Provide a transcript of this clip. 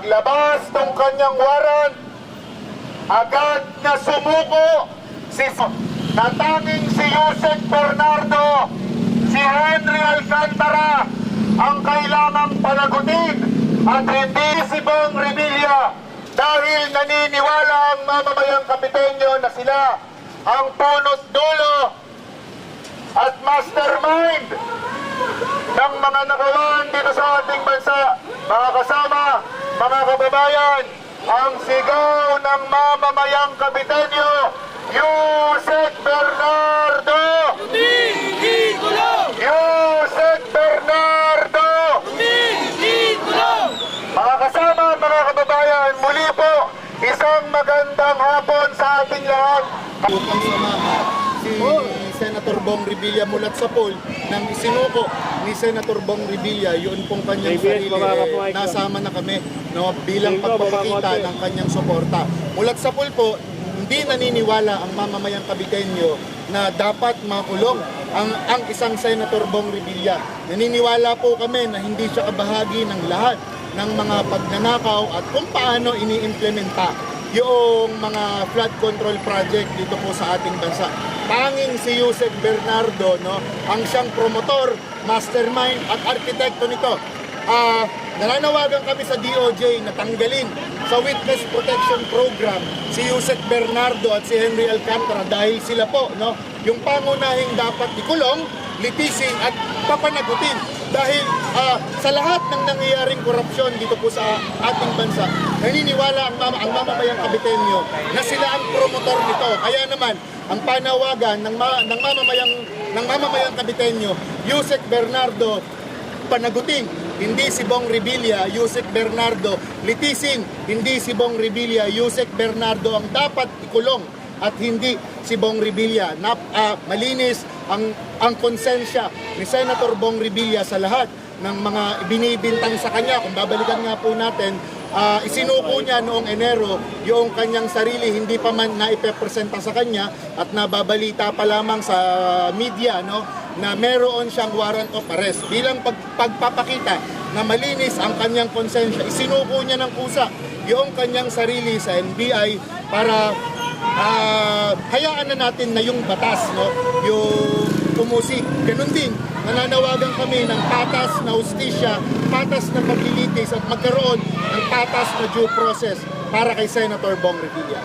paglabas ng kanyang warrant, agad na sumuko na tanging si Yusek Bernardo, si Henry Alcantara ang kailangang panagutin at hindi si Bong Revilla, dahil naniniwala ang mamamayang Kapitenyo na sila ang punot dulo at mastermind ng mga nakawan dito sa ating bansa. Mga kasama, mga kababayan, ang sigaw ng mamamayang Kapitenyo, Yusek Bernardo! Hindi gulong! Yusek Bernardo! Hindi gulong! Mga kasama, mga kababayan, muli po, isang magandang hapon sa ating lahat. Ang samahan si Senator Bong Revilla mulat sa poll nang isinuko ni Senator Bong Revilla yun pong kanyang sarili, nasama na kami, no, bilang pagpapakita ng kanyang suporta. Mulat sa poll po, hindi naniniwala ang mamamayang Caviteño na dapat makulong ang isang Senator Bong Revilla. Naniniwala po kami na hindi siya kabahagi ng lahat ng mga pagnanakaw at kung paano iniimplementa yung mga flood control project dito po sa ating bansa. Tanging si Yusek Bernardo, no, ang siyang promotor, mastermind at arkitekto nito. Nananawagan kami sa DOJ na tanggalin sa Witness Protection Program si Yusek Bernardo at si Henry Alcantara dahil sila po, no, yung pangunahing dapat ikulong, litisin at papanagutin dahil sa lahat ng nangyayaring korupsyon dito po sa ating bansa, naniniwala ang mamamayang Caviteño na sila ang promotor nito. Kaya naman, ang panawagan ng mamamayang Caviteño, Yusek Bernardo, panagutin, hindi si Bong Revilla. Yusek Bernardo, litisin, hindi si Bong Revilla. Yusek Bernardo ang dapat ikulong at hindi si Bong Revilla. Malinis ang konsensya ni Senator Bong Revilla sa lahat ng mga binibintang sa kanya. Kung babalikan nga po natin, isinuko niya noong Enero yung kanyang sarili, hindi pa man naipepresenta sa kanya at nababalita pa lamang sa media, no, na meron siyang warrant of arrest. Bilang pagpapakita na malinis ang kanyang konsensya, isinuko niya ng kusa yung kanyang sarili sa NBI para hayaan na natin na yung batas, no, yung umusik. Ganun din, nananawagan kami ng patas na hustisya, patas na paglilitis at magkaroon ng patas na due process para kay Senator Bong Revilla.